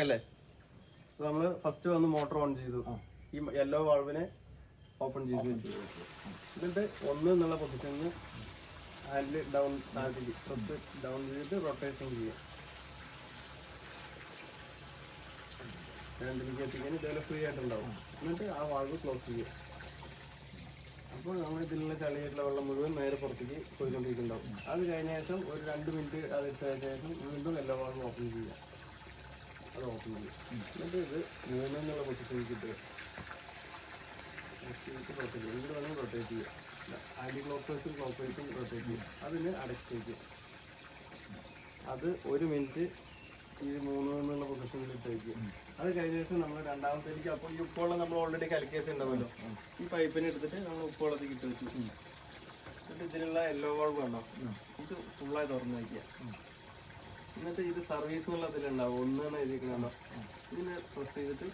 അല്ലേ? നമ്മൾ ഫസ്റ്റ് വന്ന് മോട്ടർ ഓൺ ചെയ്തു, ഈ യെല്ലോ വാൾവിനെ ഓപ്പൺ ചെയ്ത് വെച്ചു. എന്നിട്ട് 1 എന്നുള്ള പൊസിഷനിൽ ഹാൻഡിൽ ഡൗൺ താഴത്തേക്ക് കുറച്ച് ഡൗൺ ചെയ്തിട്ട് റൊട്ടേഷൻ ചെയ്യുക. ഹാൻഡിലേക്ക് എത്തിക്കാൻ ഇതേപോലെ ഫ്രീ ആയിട്ടുണ്ടാവും. എന്നിട്ട് ആ വാൾവ് ക്ലോസ് ചെയ്യുക. അപ്പോൾ നമ്മൾ ഇതിലുള്ള ചളിയായിട്ടുള്ള വെള്ളം മുഴുവൻ നേരെ പുറത്തേക്ക് പോയിക്കൊണ്ടിരിക്കുന്നുണ്ടാവും. അത് കഴിഞ്ഞ ശേഷം ഒരു 2 മിനിറ്റ് അത് ഇട്ടതിന് ശേഷം വീണ്ടും യെല്ലോ വാൾവ് ഓപ്പൺ ചെയ്യുക. അത് ഓപ്പൺ ചെയ്യും. എന്നിട്ട് ഇത് 3 എന്നുള്ള പൊസിഷനിലേക്ക് ഇട്ട് റൊട്ടേറ്റ് ചെയ്യുക. ഇവിടെ വേണമെങ്കിൽ റൊട്ടേറ്റ് ചെയ്യുക. ആൻറ്റി ക്ലോക്ക് വൈസും ക്ലോക്ക് വൈസും റൊട്ടേറ്റ് ചെയ്യുക. അതിന് അടച്ചേക്ക് അത് 1 മിനിറ്റ് ഈ 3 എന്നുള്ള പൊസിഷനിൽ ഇട്ടേക്ക്. അത് കഴിഞ്ഞ ശേഷം നമ്മൾ രണ്ടാമത്തേക്ക്, അപ്പോൾ ഈ ഉപ്പുവെള്ളം നമ്മൾ ഓൾറെഡി കലക്കേസ് ഉണ്ടാവുമല്ലോ, ഈ പൈപ്പിനെ എടുത്തിട്ട് നമ്മൾ ഉപ്പുവെള്ളത്തേക്ക് ഇട്ട് വെച്ചു. എന്നിട്ട് ഇതിനുള്ള യെല്ലോ വാൾവ് വേണം, ഇത് ഫുള്ളായി തുറന്നു വയ്ക്കുക. എന്നിട്ട് ഇത് സർവീസ് എന്നുള്ള ഇതിലുണ്ടാവും, 1 എന്ന് എഴുതിയിട്ടുണ്ടോ, ഇതിനെ പ്രസ് ചെയ്തിട്ട്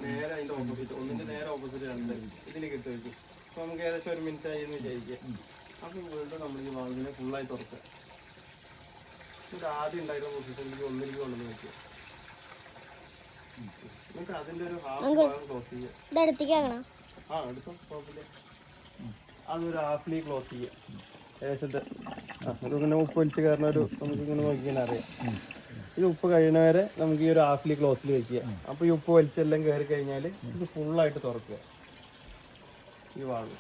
നേരെ അതിൻ്റെ ഓപ്പോസിറ്റ്, 1ന്റെ നേരെ ഓപ്പോസിറ്റ് 2 ഇതിലേക്ക് ഇട്ട് വെക്കും. അപ്പോൾ നമുക്ക് ഏകദേശം 1 മിനിറ്റ് ആയി എന്ന് വിചാരിക്കുക. അപ്പോൾ വീണ്ടും നമ്മൾ ഈ വാൾവിനെ ഫുള്ളായി തുറക്കുക. എന്നിട്ട് ആദ്യം ഉണ്ടായിരുന്ന പൊസിഷനിലേക്ക് 1ലേക്ക് കൊണ്ടുവന്ന് വെക്കുക. എന്നിട്ട് അതിൻ്റെ ഒരു ഹാഫ് ഭാഗം ക്ലോസ് ചെയ്യുക. എടുത്തോ, കുഴപ്പമില്ല. അതൊരു ഹാഫിലേക്ക് ക്ലോസ് ചെയ്യുക. ഏകദേശത്തെ ഇങ്ങനെ ഉപ്പ് വലിച്ച് കയറുന്ന ഒരു നമുക്കിങ്ങനെ നോക്കിയാൽ അറിയാം. ഈ ഉപ്പ് കഴിയണവരെ നമുക്ക് ഈ ഒരു ഹാഫിലി ക്ലോസിൽ വെക്കുക. അപ്പോൾ ഈ ഉപ്പ് വലിച്ചെല്ലാം കയറി കഴിഞ്ഞാൽ ഇത് ഫുള്ളായിട്ട് തുറക്കുക ഈ വാൾവ്.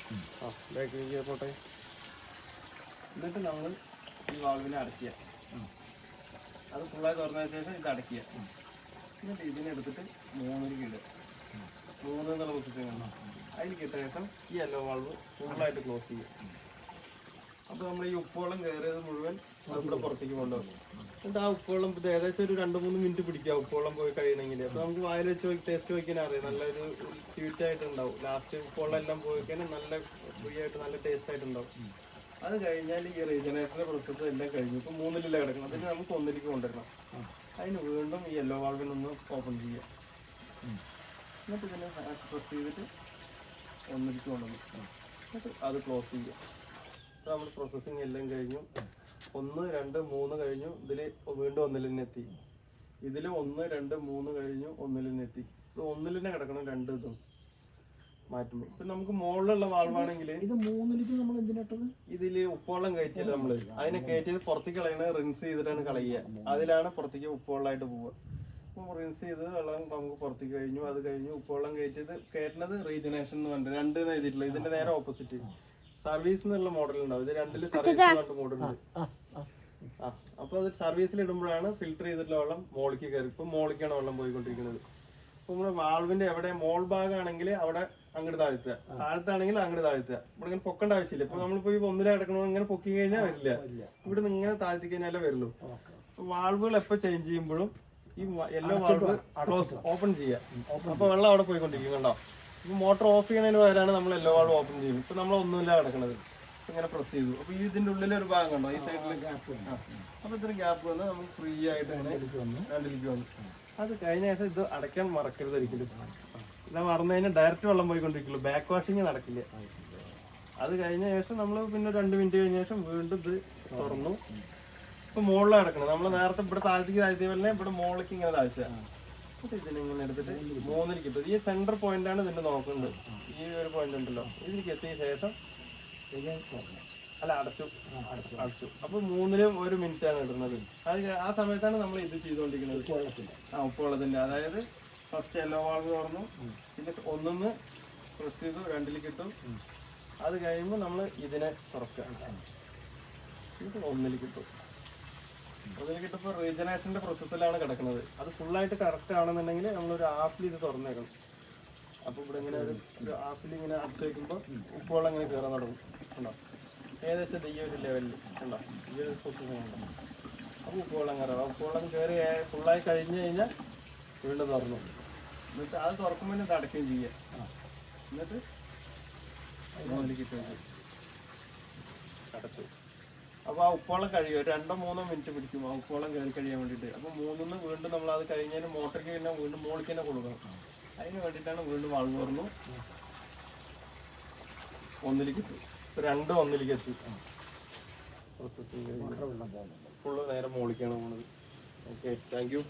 ബാക്കിലേക്ക് പോട്ടെ. എന്നിട്ട് നമ്മൾ ഈ വാൾവിനെ അടയ്ക്കുക. അത് ഫുള്ളായി തുറന്നതിന് ശേഷം ഇത് അടയ്ക്കുക. എന്നിട്ട് ഇതിനെടുത്തിട്ട് 3ലേക്ക് ഇടുക. 3 എന്നുള്ള പൊസിഷൻ കാണാം. അതിലേക്ക് ഇട്ട ശേഷം ഈ യെല്ലോ വാൾവ് ഫുള്ളായിട്ട് ക്ലോസ് ചെയ്യുക. അപ്പോൾ നമ്മൾ ഈ ഉപ്പുവെള്ളം കയറിയത് മുഴുവൻ നമ്മുടെ പുറത്തേക്ക് കൊണ്ടുപോകും. എന്നിട്ട് ആ ഉപ്പുവെള്ളം ഏകദേശം ഒരു 2-3 മിനിറ്റ് പിടിക്കുക ഉപ്പുവെള്ളം പോയി കഴിയണമെങ്കിൽ. അപ്പോൾ നമുക്ക് വായിൽ വെച്ച് ടേസ്റ്റ് വയ്ക്കാൻ അറിയാം, നല്ലൊരു സ്വീറ്റ് ആയിട്ടുണ്ടാവും. ലാസ്റ്റ് ഉപ്പുവെള്ളം എല്ലാം പോയി കഴിഞ്ഞാൽ നല്ല ഫ്രീ ആയിട്ട് നല്ല ടേസ്റ്റ് ആയിട്ടുണ്ടാവും. അത് കഴിഞ്ഞാൽ ഈ റീജനറേറ്ററിന്റെ പ്രോസസ്സ് എല്ലാം കഴിഞ്ഞു. ഇപ്പോൾ 3-ൽ കിടക്കണം, അതിന് നമുക്ക് 1ലേക്ക് കൊണ്ടുവരണം. അതിന് വീണ്ടും ഈ യെല്ലോ വാൾവിനൊന്ന് ഓപ്പൺ ചെയ്യുക. എന്നിട്ട് ഇതിനെ പ്രസ് ചെയ്തിട്ട് 1ലേക്ക് കൊണ്ടുവന്നു. എന്നിട്ട് അത് ക്ലോസ് ചെയ്യുക. അപ്പോൾ നമ്മൾ പ്രോസസ്സിങ് എല്ലാം കഴിഞ്ഞു. 1, 2, 3 കഴിഞ്ഞു. ഇതിൽ വീണ്ടും 1-ൽ തന്നെ എത്തി. ഇതിൽ 1, 2, 3 കഴിഞ്ഞു 1-ൽ തന്നെ എത്തി. ഇത് 1-ൽ തന്നെ കിടക്കണം. 2 ഇതും മാറ്റുമ്പോൾ ഇപ്പം നമുക്ക് മുകളിലുള്ള വാൾവാണെങ്കിൽ ഇത് 3ലേക്ക് നമ്മൾ എന്തിനാട്ടത്? ഇതിൽ ഉപ്പുവെള്ളം കയറ്റിയല്ലോ നമ്മൾ, അതിനെ കയറ്റിയത് പുറത്തേക്ക് കളയണത് റിൻസ് ചെയ്തിട്ടാണ് കളയുക. അതിലാണ് പുറത്തേക്ക് ഉപ്പുവെള്ളമായിട്ട് പോവുക. അപ്പോൾ റിൻസ് ചെയ്ത് വെള്ളം നമുക്ക് പുറത്തേക്ക് കഴിഞ്ഞു. അത് കഴിഞ്ഞു ഉപ്പുവെള്ളം കയറ്റുന്നത് റീജനറേഷൻ എന്ന് പറഞ്ഞിട്ട് 2 എന്ന് എഴുതിയിട്ടില്ല. ഇതിന്റെ നേരെ ഓപ്പോസിറ്റ് സർവീസ് എന്നുള്ള മോഡൽ ഉണ്ടാവും. ഇത് 2-ൽ സർവീസ് മോഡൽ ഉണ്ട്. അപ്പൊ അത് സർവീസിൽ ഇടുമ്പോഴാണ് ഫിൽറ്റർ ചെയ്തിട്ടുള്ള വെള്ളം മോളിക്ക് കയറി. ഇപ്പൊ മോളിക്കാണ് വെള്ളം പോയിക്കൊണ്ടിരിക്കുന്നത്. അപ്പൊ നമ്മുടെ വാൾവിന്റെ എവിടെ മോൾ ഭാഗമാണെങ്കിൽ അവിടെ അങ്ങോട്ട് താഴ്ത്തുക, താഴത്താണെങ്കിൽ അങ്ങോട്ട് താഴ്ത്തുക. ഇവിടെ ഇങ്ങനെ പൊക്കേണ്ട ആവശ്യമില്ല. ഇപ്പൊ നമ്മളിപ്പോ ഈ 1-ൽ കിടക്കണോ ഇങ്ങനെ പൊക്കി കഴിഞ്ഞാൽ വരില്ല. ഇവിടെ നിന്ന് ഇങ്ങനെ താഴ്ത്തി കഴിഞ്ഞാലേ വരുള്ളൂ. വാൾവുകൾ എപ്പോ ചേഞ്ച് ചെയ്യുമ്പോഴും ഈ യെല്ലോ വാൾവ് ക്ലോസ് ഓപ്പൺ ചെയ്യുക. അപ്പൊ വെള്ളം അവിടെ പോയിക്കൊണ്ടിരിക്കും. കണ്ടോ, ഇപ്പൊ മോട്ടർ ഓഫ് ചെയ്യുന്നതിന് പകരമാണ് നമ്മൾ യെല്ലോ വാൾവ് ഓപ്പൺ ചെയ്യുന്നത്. ഇപ്പൊ നമ്മൾ 1-ല്ല കിടക്കുന്നത്, ഇങ്ങനെ പ്രസ് ചെയ്തു. അപ്പൊ ഈ ഇതിന്റെ ഉള്ളിലെ ഒരു ഭാഗം കണ്ടോ, ഈ സൈഡിൽ ഗ്യാപ്പ്. അപ്പൊ ഇത്ര ഗ്യാപ്പ് വന്ന് നമുക്ക് ഫ്രീ ആയിട്ട് 2-ലേക്ക് വന്നു. അത് കഴിഞ്ഞ ശേഷം ഇത് അടയ്ക്കാൻ മറക്കരുത് ഒരിക്കലും. ഇല്ല മറന്നു കഴിഞ്ഞാൽ ഡയറക്റ്റ് വെള്ളം പോയിക്കൊണ്ടിരിക്കുള്ളൂ, ബാക്ക് വാഷിങ് നടക്കില്ല. അത് കഴിഞ്ഞ ശേഷം നമ്മൾ പിന്നെ 2 മിനിറ്റ് കഴിഞ്ഞ ശേഷം വീണ്ടും ഇത് തുറന്നു. ഇപ്പൊ മുകളിലാണ് കിടക്കണം. നമ്മൾ നേരത്തെ ഇവിടെ താഴ്ത്തിക്ക് താഴ്ത്തിയ പോലെ ഇവിടെ മുകളിലേക്ക് ഇങ്ങനെ താഴ്ത്തുക. എന്നിട്ട് ഇതിനിങ്ങനെ എടുത്തിട്ട് 3-ലേക്ക് ഇട്ടു. ഈ സെന്റർ പോയിന്റ് ആണ് ഇതിന്റെ നോക്കുന്നത്. ഈ ഒരു പോയിന്റ് ഉണ്ടല്ലോ, ഇതിലേക്ക് എത്തിയ ശേഷം അടച്ചു. അപ്പൊ 3-ൽ 1 മിനിറ്റ് ആണ് ഇടുന്നത്. അത് ആ സമയത്താണ് നമ്മൾ ഇത് ചെയ്തുകൊണ്ടിരിക്കുന്നത്, ഉപ്പുവെള്ളത്തിന്റെ. അതായത് ഫസ്റ്റ് യെല്ലോ വാൾവ് തുറന്നു, പിന്നെ 1-ന്ന് പ്രസ് ചെയ്തു, 2-ലേക്ക് ഇട്ടു. അത് കഴിയുമ്പോൾ നമ്മൾ ഇതിനെ തുറക്കുക. എന്നിട്ട് 1-ലേക്ക് ഇട്ടു. 1-ലേക്ക് ഇട്ടപ്പോൾ റീജനറേഷന്റെ പ്രോസസ്സിലാണ് കിടക്കുന്നത്. അത് ഫുള്ളായിട്ട് കറക്റ്റ് ആണെന്നുണ്ടെങ്കിൽ നമ്മളൊരു ഹാഫിൽ ഇത് തുറന്നേക്കണം. അപ്പൊ ഇവിടെ ഇങ്ങനെ ഒരു ഹാഫിൽ ഇങ്ങനെ അടച്ചു വയ്ക്കുമ്പോൾ ഉപ്പുവെള്ളം ഇങ്ങനെ കയറാൻ തുടങ്ങും. ഉണ്ടോ, ഏകദേശം ഈ ഒരു ലെവലിൽ ഉണ്ടോ, ഈ ഒരു പൊസിഷൻ ഉണ്ടോ. അപ്പോൾ ഉപ്പുവെള്ളം കയറാം. ഉപ്പുവെള്ളം കയറി ഫുള്ളായി കഴിഞ്ഞ് കഴിഞ്ഞാൽ വീണ്ടും തുറന്നു. എന്നിട്ട് അത് തുറക്കുമ്പോൾ ഇത് അടയ്ക്കുകയും ചെയ്യുക. എന്നിട്ട് 1-ലേക്ക് ഇട്ട് അടച്ചു. അപ്പോൾ ആ ഉപ്പുവെള്ളം കഴിയും, 2-3 മിനിറ്റ് പിടിക്കും ആ ഉപ്പുവെള്ളം കയറി കഴിയാൻ വേണ്ടിയിട്ട്. അപ്പോൾ 3-ന്ന് വീണ്ടും നമ്മൾ അത് കഴിഞ്ഞാൽ മോട്ടറിക്ക് തന്നെ വീണ്ടും മോളിക്ക് തന്നെ കൊടുക്കണം. അതിന് വേണ്ടിയിട്ടാണ് വീണ്ടും വാൾവ് തുറന്നു 1-ലേക്ക് ഇട്ടു. 2 1-ലേക്ക് എത്തി. ഫുള്ള് നേരെ മോളിക്കാണ് പോകുന്നത്. Okay thank you.